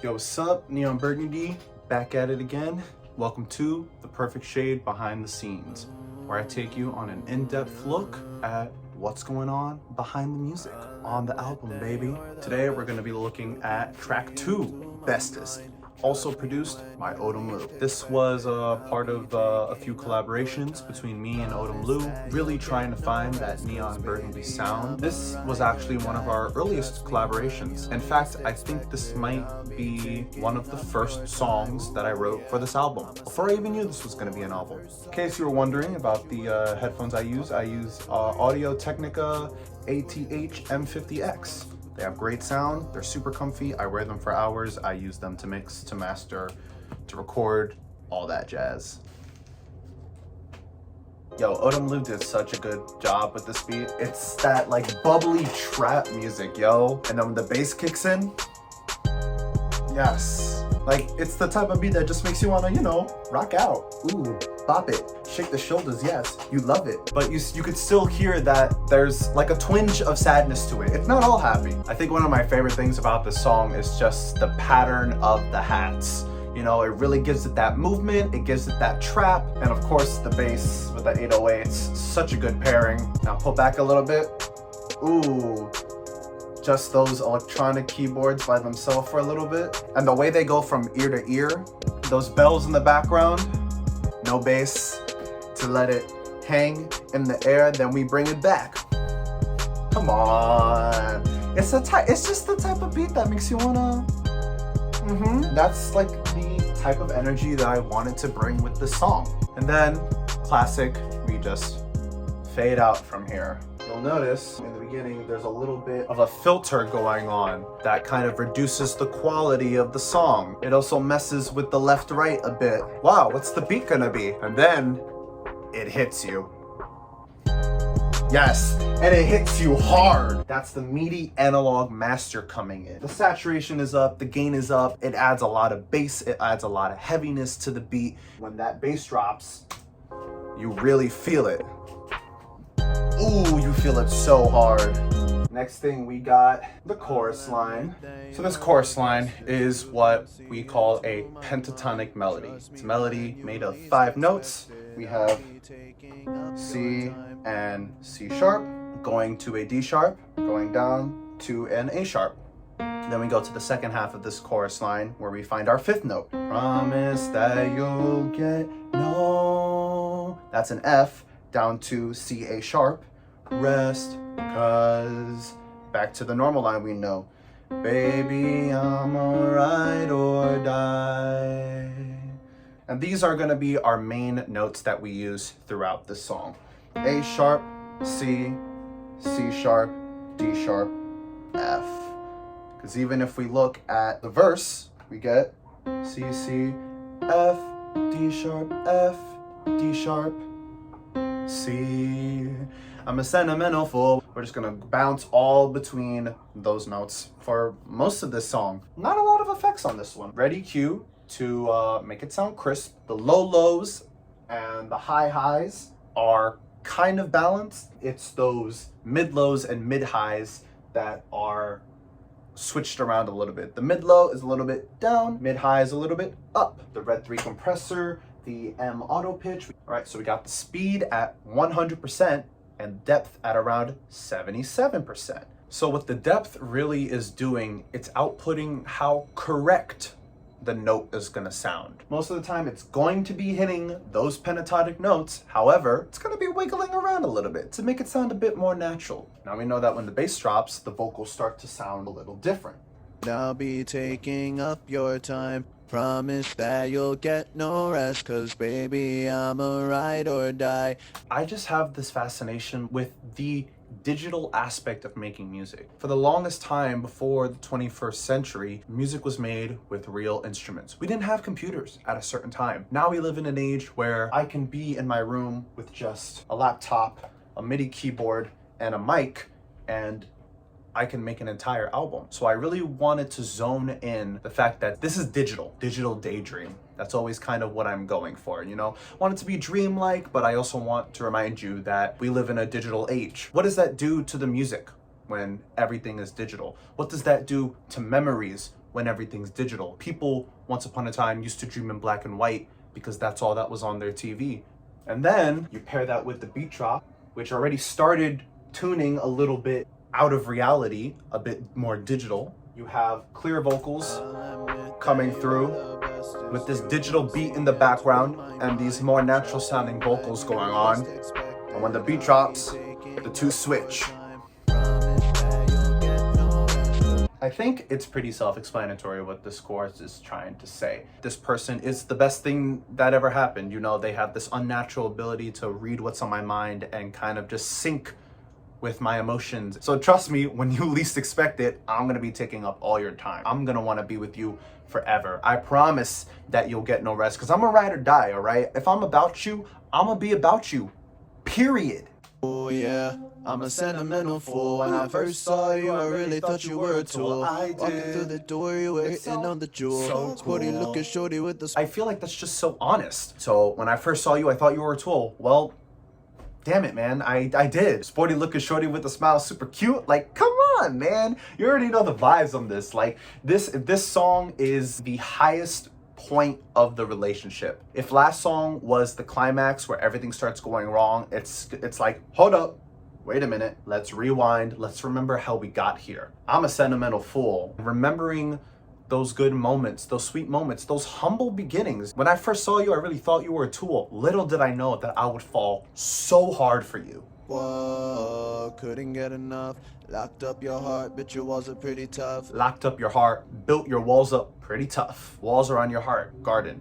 Yo, what's up? Neon Burgundy, back at it again. Welcome to The Perfect Shade Behind the Scenes, where I take you on an in-depth look at what's going on behind the music on the album, baby. Today, we're gonna be looking at track 2, Bestest, also produced by Odim Lu. This was a part of a few collaborations between me and Odim Lu, really trying to find that neon burgundy sound. This was actually one of our earliest collaborations. In fact, I think this might be one of the first songs that I wrote for this album, before I even knew this was going to be an album. In case you were wondering about the headphones I use Audio-Technica ATH M50X. They have great sound, they're super comfy, I wear them for hours, I use them to mix, to master, to record, all that jazz. Yo, Odim Lu did such a good job with this beat. It's that like bubbly trap music, yo. And then when the bass kicks in, yes. Like, it's the type of beat that just makes you wanna, you know, rock out. Ooh, bop it, shake the shoulders, yes, you love it. But you could still hear that there's like a twinge of sadness to it. It's not all happy. I think one of my favorite things about this song is just the pattern of the hats. You know, it really gives it that movement, it gives it that trap, and of course the bass with the 808s, such a good pairing. Now pull back a little bit. Ooh. Just those electronic keyboards by themselves for a little bit. And the way they go from ear to ear, those bells in the background, no bass, to let it hang in the air, then we bring it back. Come on. It's just the type of beat that makes you wanna, That's like the type of energy that I wanted to bring with this song. And then, classic, we just fade out from here. You'll notice in the beginning there's a little bit of a filter going on that kind of reduces the quality of the song. It also messes with the left-right a bit. Wow, what's the beat gonna be? And then it hits you. Yes, and it hits you hard. That's the meaty analog master coming in. The saturation is up, the gain is up. It adds a lot of bass, it adds a lot of heaviness to the beat. When that bass drops, you really feel it. Ooh, you feel it so hard. Next thing, we got the chorus line. So this chorus line is what we call a pentatonic melody. It's a melody made of 5 notes. We have C and C sharp, going to a D sharp, going down to an A sharp. Then we go to the second half of this chorus line where we find our 5th note. Promise that you'll get no. That's an F down to C A sharp. Rest, cause back to the normal line we know. Baby, I'm a ride or die. And these are gonna be our main notes that we use throughout the song. A sharp, C, C sharp, D sharp, F. Because even if we look at the verse, we get C, C, F, D sharp, F, D sharp, C. I'm a sentimental fool. We're just gonna bounce all between those notes for most of this song. Not a lot of effects on this one. Ready, cue to make it sound crisp. The low lows and the high highs are kind of balanced. It's those mid lows and mid highs that are switched around a little bit. The mid low is a little bit down, mid high is a little bit up. The red 3 compressor, the M auto pitch. All right, so we got the speed at 100% and depth at around 77%. So what the depth really is doing, it's outputting how correct the note is gonna sound. Most of the time it's going to be hitting those pentatonic notes. However, it's gonna be wiggling around a little bit to make it sound a bit more natural. Now we know that when the bass drops, the vocals start to sound a little different. I'll be taking up your time. Promise that you'll get no rest, cause baby, I'm a ride or die. I just have this fascination with the digital aspect of making music. For the longest time before the 21st century, music was made with real instruments. We didn't have computers at a certain time. Now we live in an age where I can be in my room with just a laptop, a MIDI keyboard, and a mic, and I can make an entire album. So I really wanted to zone in the fact that this is digital daydream. That's always kind of what I'm going for, you know? I want it to be dreamlike, but I also want to remind you that we live in a digital age. What does that do to the music when everything is digital? What does that do to memories when everything's digital. People, once upon a time, used to dream in black and white because that's all that was on their TV. And then you pair that with the beat drop, which already started tuning a little bit out of reality, a bit more digital. You have clear vocals coming through with this digital beat in the background and these more natural sounding vocals going on. And when the beat drops, the two switch. I think it's pretty self-explanatory what this chorus is trying to say. This person is the best thing that ever happened. You know, they have this unnatural ability to read what's on my mind and kind of just sync with my emotions. So trust me, when you least expect it, I'm gonna be taking up all your time. I'm gonna wanna be with you forever. I promise that you'll get no rest, because I'm a ride or die, all right? If I'm about you, I'm gonna be about you, period. Oh yeah, I'm a sentimental fool. When I first saw you, I really thought you were a tool. Walking through the door, you were hitting on the jewel. So Sporty cool. looking shorty with the... I feel like that's just so honest. So when I first saw you, I thought you were a tool. Well, damn it, man, I did. Sporty looking shorty with a smile, super cute. Like, come on, man. You already know the vibes on this. Like, this song is the highest point of the relationship. If last song was the climax where everything starts going wrong, it's like, hold up, wait a minute, let's rewind, let's remember how we got here. I'm a sentimental fool. Remembering those good moments, those sweet moments, those humble beginnings. When I first saw you, I really thought you were a tool. Little did I know that I would fall so hard for you. Whoa, couldn't get enough. Locked up your heart, but your walls are pretty tough. Locked up your heart, built your walls up pretty tough. Walls are on your heart, garden.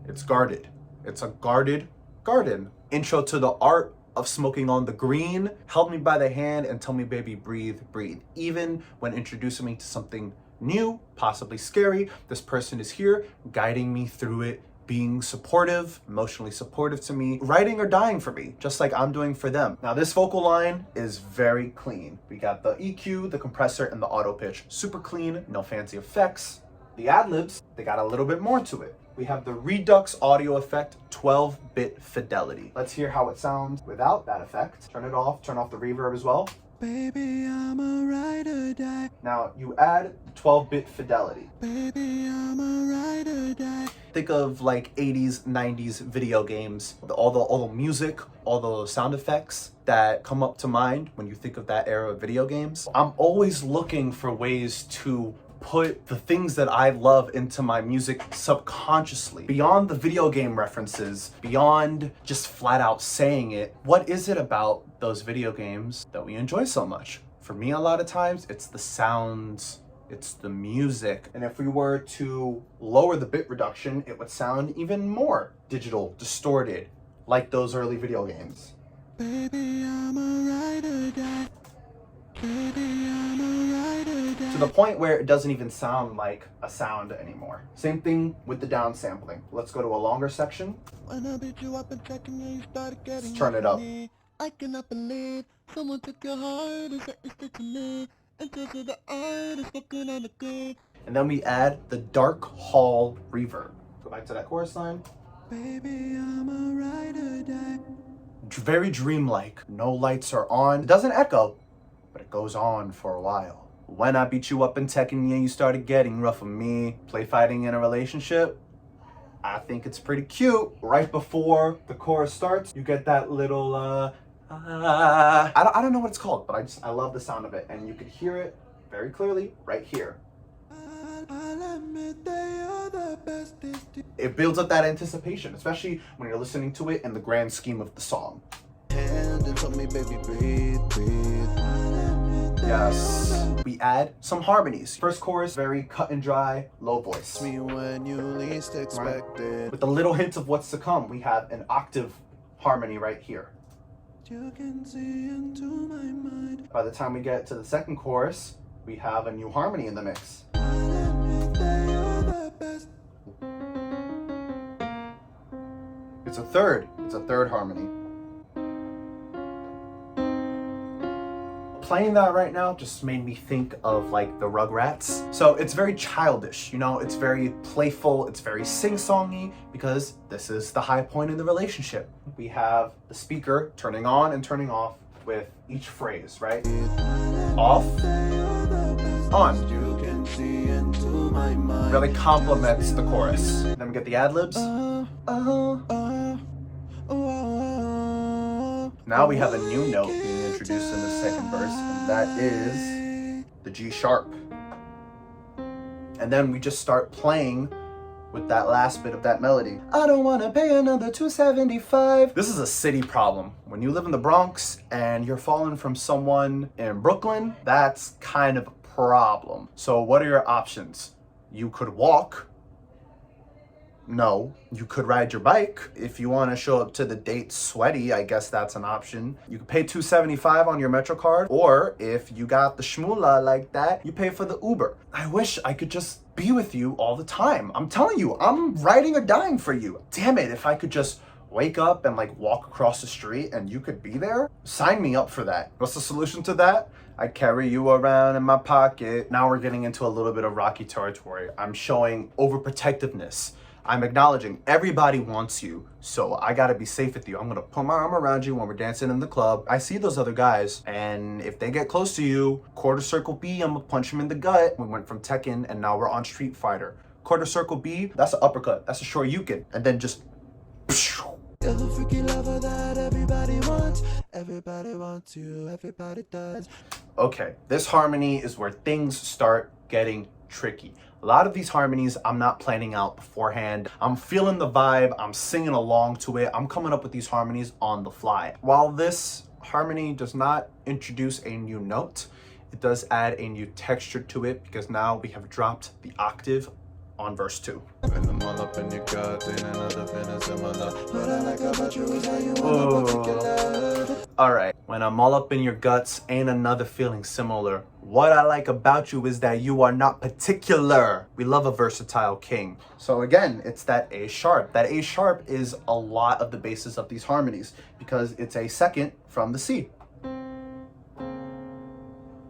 It's guarded. It's a guarded garden. Intro to the art of smoking on the green. Held me by the hand and tell me, baby, breathe, breathe. Even when introducing me to something new, possibly scary, this person is here guiding me through it, being supportive, emotionally supportive to me, riding or dying for me, just like I'm doing for them. Now this vocal line is very clean. We got the EQ, the compressor, and the auto pitch. Super clean, no fancy effects. The ad-libs, they got a little bit more to it. We have the Redux audio effect, 12-bit fidelity. Let's hear how it sounds without that effect. Turn it off, turn off the reverb as well. Baby, I'm a ride or die. Now you add 12-bit fidelity. Baby, I'm a ride or die. Think of like 80s, 90s video games. All the music, all the sound effects that come up to mind when you think of that era of video games. I'm always looking for ways to put the things that I love into my music subconsciously. Beyond the video game references, beyond just flat out saying it, what is it about those video games that we enjoy so much? For me, a lot of times, it's the sounds, it's the music. And if we were to lower the bit reduction, it would sound even more digital, distorted, like those early video games. Baby, I'm a ride or die. Baby, I'm a ride or die. To the point where it doesn't even sound like a sound anymore. Same thing with the down sampling. Let's go to a longer section. When I beat you up and checking you, you started getting Let's turn it up. I cannot believe someone took your heart and said it's to me. And took the art is looking on the grid. And then we add the dark hall reverb. Go back to that chorus line. Baby, I'm a ride or die. Very dreamlike. No lights are on. It doesn't echo, but it goes on for a while. When I beat you up in Tekken, yeah, you started getting rough with me. Play fighting in a relationship? I think it's pretty cute. Right before the chorus starts, you get that little, I don't know what it's called, but I love the sound of it. And you could hear it very clearly right here. It builds up that anticipation, especially when you're listening to it in the grand scheme of the song. And told me, baby, breathe, breathe. Yes. We add some harmonies. First chorus, very cut and dry, low voice. Me when you least expected. With a little hint of what's to come, we have an octave harmony right here. You can see into my mind. By the time we get to the second chorus, we have a new harmony in the mix. It's a third harmony. Playing that right now just made me think of like the Rugrats. So it's very childish, you know, it's very playful, it's very sing-songy because this is the high point in the relationship. We have the speaker turning on and turning off with each phrase, right? Off, on. You can see into my my mind. Really complements the chorus. Then we get the ad-libs. Now we have a new note being introduced in the second verse, and that is the G sharp. And then we just start playing with that last bit of that melody. I don't wanna pay another $275. This is a city problem. When you live in the Bronx and you're falling from someone in Brooklyn, that's kind of a problem. So what are your options? You could walk. No, you could ride your bike. If you want to show up to the date sweaty, I guess that's an option. You could pay $275 on your Metro card, or if you got the shmoolah like that, you pay for the Uber. I wish I could just be with you all the time. I'm telling you, I'm riding or dying for you. Damn it, if I could just wake up and like walk across the street and you could be there, sign me up for that. What's the solution to that? I carry you around in my pocket. Now we're getting into a little bit of rocky territory. I'm showing overprotectiveness. I'm acknowledging everybody wants you, so I gotta be safe with you. I'm gonna put my arm around you when we're dancing in the club. I see those other guys, and if they get close to you, quarter circle B, I'm gonna punch them in the gut. We went from Tekken, and now we're on Street Fighter. Quarter circle B, that's an uppercut. That's a Shoryuken. And then just... You're the freaky lover that everybody wants. Everybody wants you, everybody does. Okay, this harmony is where things start getting tricky. A lot of these harmonies I'm not planning out beforehand. I'm feeling the vibe, I'm singing along to it, I'm coming up with these harmonies on the fly. While this harmony does not introduce a new note, it does add a new texture to it because now we have dropped the octave on verse 2. Alright, when I'm all up in your guts, ain't another feeling similar. What I like about you is that you are not particular. We love a versatile king. So again, it's that A sharp. That A sharp is a lot of the basis of these harmonies because it's a second from the C.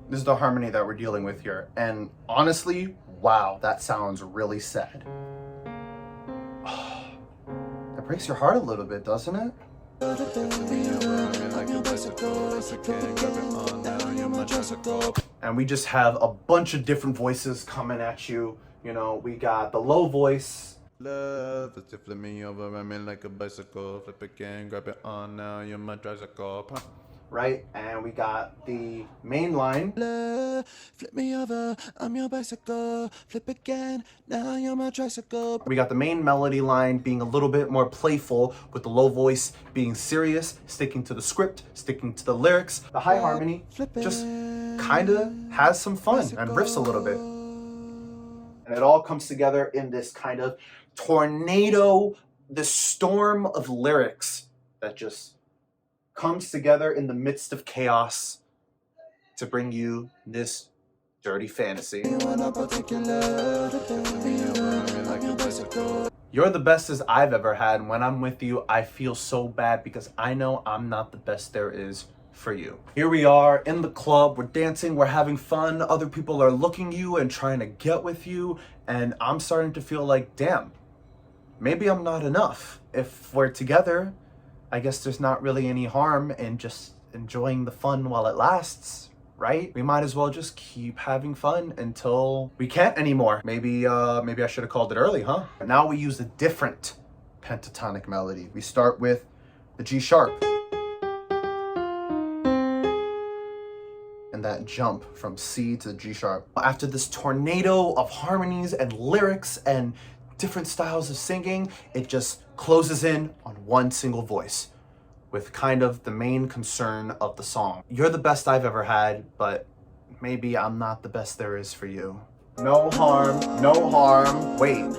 This is the harmony that we're dealing with here. And honestly, wow, that sounds really sad. That breaks your heart a little bit, doesn't it? And we just have a bunch of different voices coming at you. You know, we got the low voice. Love, it's flip me over, I'm in like a bicycle. Flip again, grab it on now, you're my tricycle. Right, and we got the main line. Flip me over, I'm your bicycle. Flip again, now you're my tricycle. We got the main melody line being a little bit more playful, with the low voice being serious, sticking to the script, sticking to the lyrics. The high harmony just kind of has some fun and riffs a little bit. And it all comes together in this kind of tornado, this storm of lyrics that just comes together in the midst of chaos to bring you this dirty fantasy. You're the bestest I've ever had, and when I'm with you, I feel so bad because I know I'm not the best there is for you. Here we are in the club, we're dancing, we're having fun, other people are looking at you and trying to get with you, and I'm starting to feel like, damn, maybe I'm not enough. If we're together, I guess there's not really any harm in just enjoying the fun while it lasts, right? We might as well just keep having fun until we can't anymore. Maybe I should have called it early, huh? But now we use a different pentatonic melody. We start with the G sharp. And that jump from C to the G sharp. After this tornado of harmonies and lyrics and different styles of singing, it just closes in on one single voice with kind of the main concern of the song. You're the best I've ever had, but maybe I'm not the best there is for you. No harm, no harm. Wait.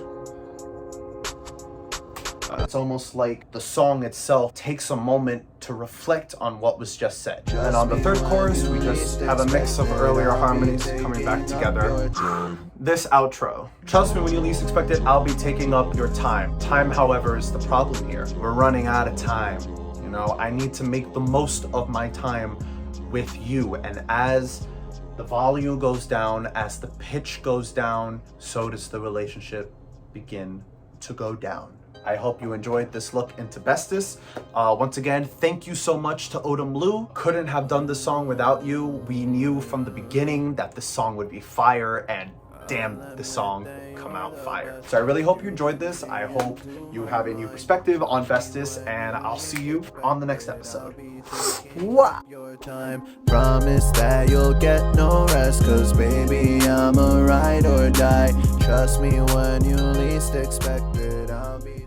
It's almost like the song itself takes a moment to reflect on what was just said. And on the third chorus, we just have a mix of earlier harmonies coming back together. This outro. Trust me, when you least expect it, I'll be taking up your time. Time, however, is the problem here. We're running out of time. You know, I need to make the most of my time with you. And as the volume goes down, as the pitch goes down, so does the relationship begin to go down. I hope you enjoyed this look into Bestest. Once again, thank you so much to Odim Lu. Couldn't have done this song without you. We knew from the beginning that this song would be fire, and damn, the song come out fire. So I really hope you enjoyed this. I hope you have a new perspective on Bestest, and I'll see you on the next episode. Wow. Your time, promise that you'll get no rest, cause baby I'm a ride or die. Trust me, when you least expect it, I'll be